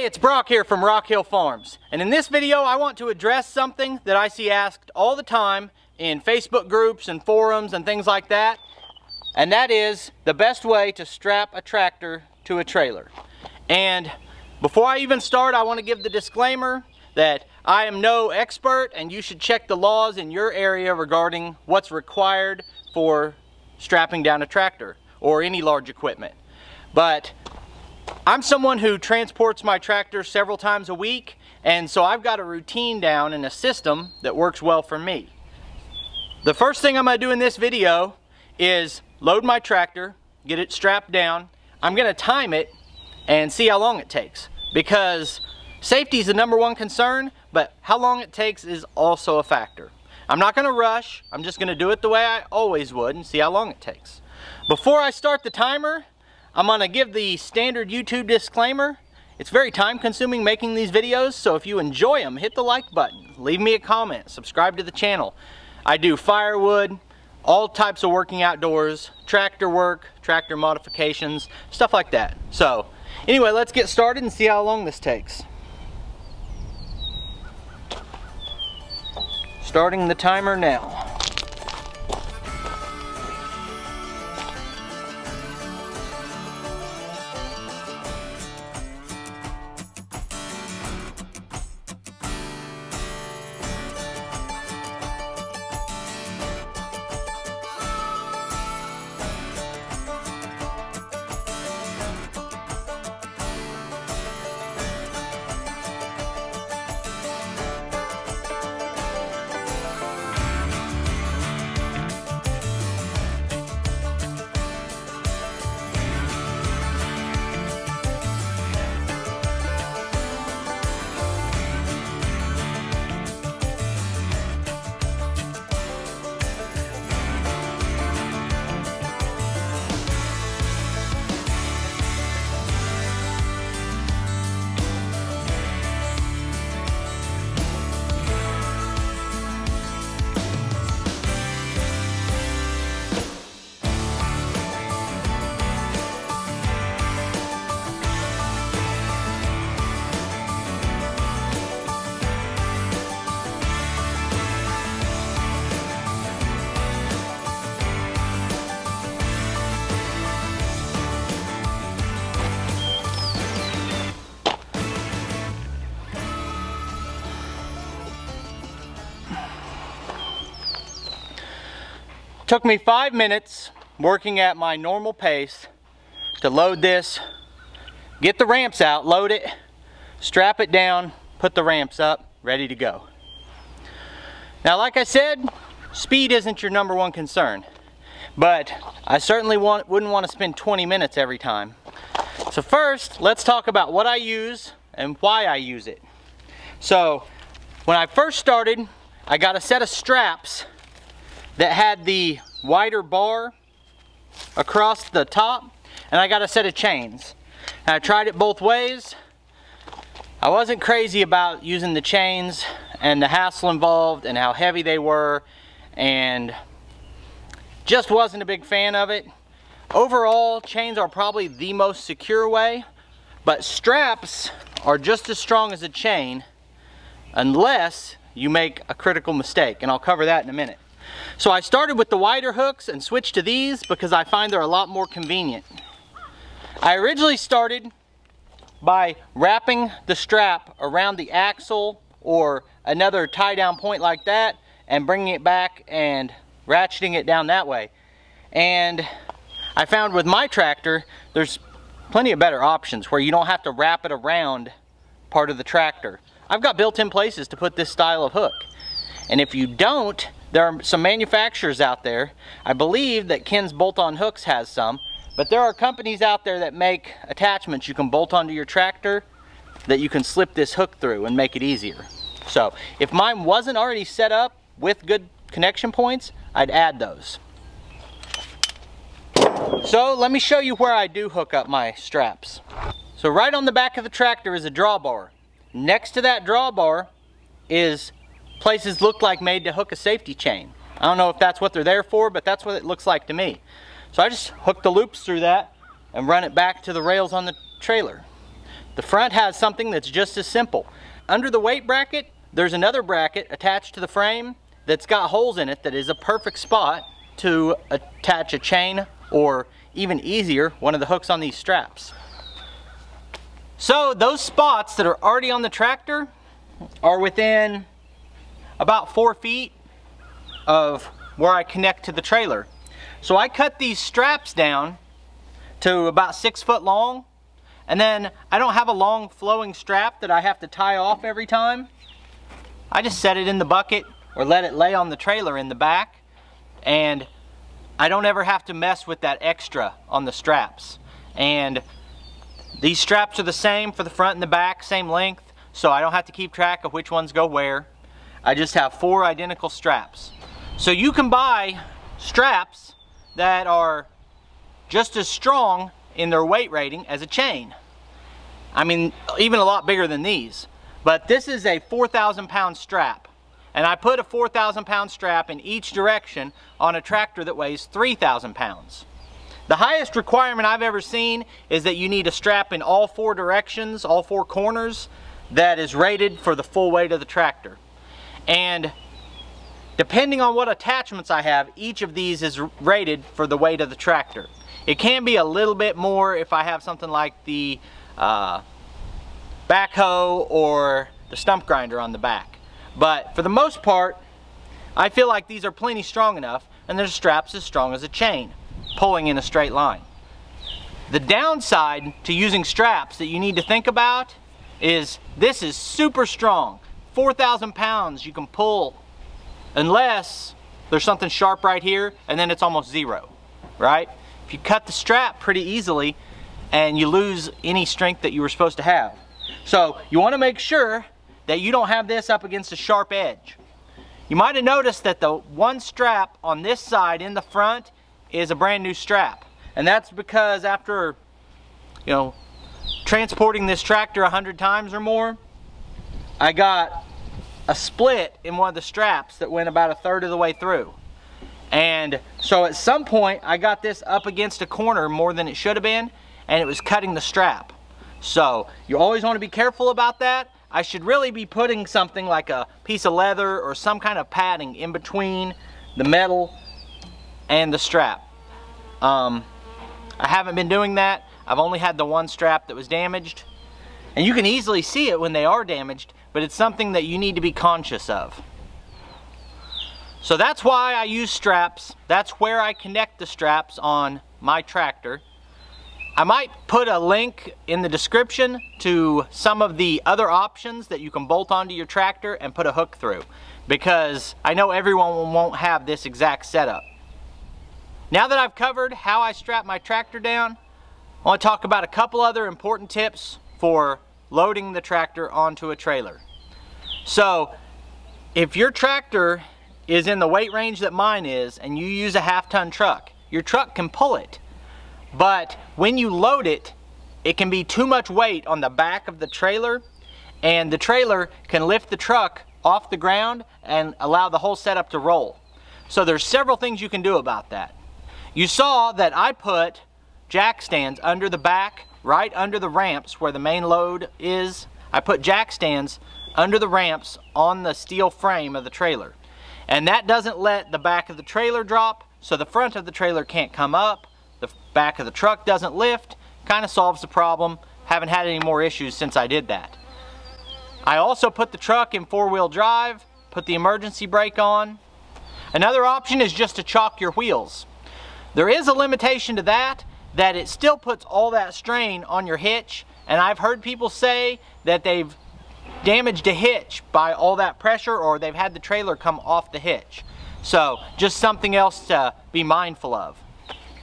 it's Brock here from Rock Hill Farms, and in this video I want to address something that I see asked all the time in Facebook groups and forums and things like that, and that is the best way to strap a tractor to a trailer. And before I even start, I want to give the disclaimer that I am no expert and you should check the laws in your area regarding what's required for strapping down a tractor or any large equipment. But I'm someone who transports my tractor several times a week, and so I've got a routine down and a system that works well for me. The first thing I'm going to do in this video is load my tractor, get it strapped down. I'm going to time it and see how long it takes, because safety is the #1 concern, but how long it takes is also a factor. I'm not going to rush. I'm just going to do it the way I always would and see how long it takes. Before I start the timer, I'm going to give the standard YouTube disclaimer. It's very time consuming making these videos, so if you enjoy them, hit the like button, leave me a comment, subscribe to the channel. I do firewood, all types of working outdoors, tractor work, tractor modifications, stuff like that. So anyway, let's get started and see how long this takes. Starting the timer now. Took me 5 minutes working at my normal pace to load this, get the ramps out, load it, strap it down, put the ramps up, ready to go. Now, like I said, speed isn't your #1 concern, but I certainly wouldn't want to spend 20 minutes every time. So first, let's talk about what I use and why I use it. So when I first started, I got a set of straps that had the wider bar across the top, and I got a set of chains. And I tried it both ways. I wasn't crazy about using the chains and the hassle involved and how heavy they were, and just wasn't a big fan of it. Overall, chains are probably the most secure way, but straps are just as strong as a chain unless you make a critical mistake, and I'll cover that in a minute. So I started with the wider hooks and switched to these because I find they're a lot more convenient. I originally started by wrapping the strap around the axle or another tie down point like that and bringing it back and ratcheting it down that way. And I found with my tractor there's plenty of better options where you don't have to wrap it around part of the tractor. I've got built-in places to put this style of hook. And if you don't, there are some manufacturers out there. I believe that Ken's bolt-on hooks has some, but there are companies out there that make attachments you can bolt onto your tractor that you can slip this hook through and make it easier. So if mine wasn't already set up with good connection points, I'd add those. So let me show you where I do hook up my straps. So right on the back of the tractor is a drawbar. Next to that drawbar is places look like made to hook a safety chain. I don't know if that's what they're there for, but that's what it looks like to me. So I just hook the loops through that and run it back to the rails on the trailer. The front has something that's just as simple. Under the weight bracket, there's another bracket attached to the frame that's got holes in it that is a perfect spot to attach a chain, or even easier, one of the hooks on these straps. So those spots that are already on the tractor are within about 4 feet of where I connect to the trailer. So I cut these straps down to about 6 foot long, and then I don't have a long flowing strap that I have to tie off every time. I just set it in the bucket or let it lay on the trailer in the back, and I don't ever have to mess with that extra on the straps. And these straps are the same for the front and the back, same length, so I don't have to keep track of which ones go where. I just have 4 identical straps. So you can buy straps that are just as strong in their weight rating as a chain. I mean, even a lot bigger than these. But this is a 4,000 pound strap. And I put a 4,000 pound strap in each direction on a tractor that weighs 3,000 pounds. The highest requirement I've ever seen is that you need a strap in all 4 directions, all 4 corners, that is rated for the full weight of the tractor. And depending on what attachments I have, each of these is rated for the weight of the tractor. It can be a little bit more if I have something like the backhoe or the stump grinder on the back. But for the most part, I feel like these are plenty strong enough, and their straps as strong as a chain, pulling in a straight line. The downside to using straps that you need to think about is this is super strong. 4,000 pounds you can pull unless there's something sharp right here, and then it's almost zero, right? If you cut the strap pretty easily and you lose any strength that you were supposed to have. So you want to make sure that you don't have this up against a sharp edge. You might have noticed that the one strap on this side in the front is a brand new strap. And that's because after, you know, transporting this tractor 100 times or more, I got a split in one of the straps that went about 1/3 of the way through. And so at some point I got this up against a corner more than it should have been, and it was cutting the strap. So you always want to be careful about that. I should really be putting something like a piece of leather or some kind of padding in between the metal and the strap. I haven't been doing that. I've only had the one strap that was damaged. And you can easily see it when they are damaged, but it's something that you need to be conscious of. So that's why I use straps. That's where I connect the straps on my tractor. I might put a link in the description to some of the other options that you can bolt onto your tractor and put a hook through, because I know everyone won't have this exact setup. Now that I've covered how I strap my tractor down, I want to talk about a couple other important tips for loading the tractor onto a trailer. So if your tractor is in the weight range that mine is and you use a 1/2 ton truck, your truck can pull it. But when you load it, it can be too much weight on the back of the trailer, and the trailer can lift the truck off the ground and allow the whole setup to roll. So there's several things you can do about that. You saw that I put jack stands under the back, right under the ramps where the main load is. I put jack stands under the ramps on the steel frame of the trailer. And that doesn't let the back of the trailer drop, so the front of the trailer can't come up. The back of the truck doesn't lift. Kind of solves the problem. Haven't had any more issues since I did that. I also put the truck in 4-wheel drive, put the emergency brake on. Another option is just to chock your wheels. There is a limitation to that it still puts all that strain on your hitch, and I've heard people say that they've damaged a hitch by all that pressure, or they've had the trailer come off the hitch. So just something else to be mindful of.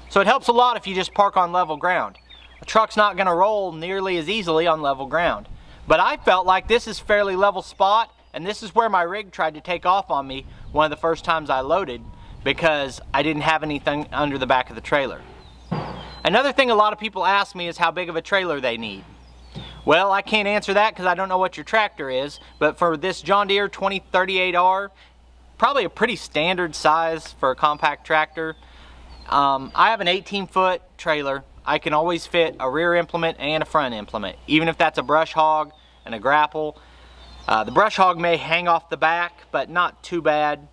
So it helps a lot if you just park on level ground. A truck's not going to roll nearly as easily on level ground. But I felt like this is fairly level spot, and this is where my rig tried to take off on me one of the first times I loaded, because I didn't have anything under the back of the trailer. Another thing a lot of people ask me is how big of a trailer they need. Well, I can't answer that because I don't know what your tractor is, but for this John Deere 2038R, probably a pretty standard size for a compact tractor. I have an 18-foot trailer. I can always fit a rear implement and a front implement, even if that's a brush hog and a grapple. The brush hog may hang off the back, but not too bad,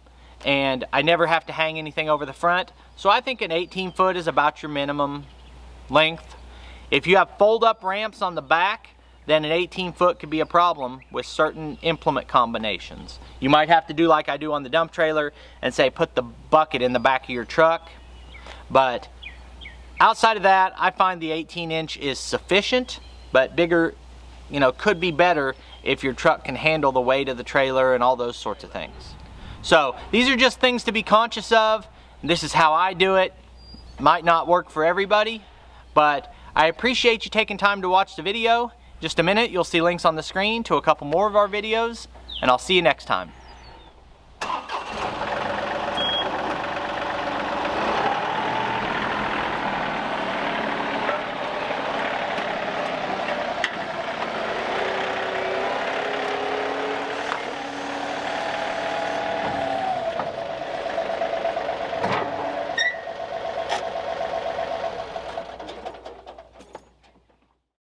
and I never have to hang anything over the front. So I think an 18 foot is about your minimum length. If you have fold-up ramps on the back, then an 18 foot could be a problem with certain implement combinations. You might have to do like I do on the dump trailer and say put the bucket in the back of your truck. But outside of that, I find the 18-inch is sufficient, but bigger, you know, could be better if your truck can handle the weight of the trailer and all those sorts of things. So these are just things to be conscious of. This is how I do it. Might not work for everybody, but I appreciate you taking time to watch the video. Just a minute, you'll see links on the screen to a couple more of our videos, and I'll see you next time.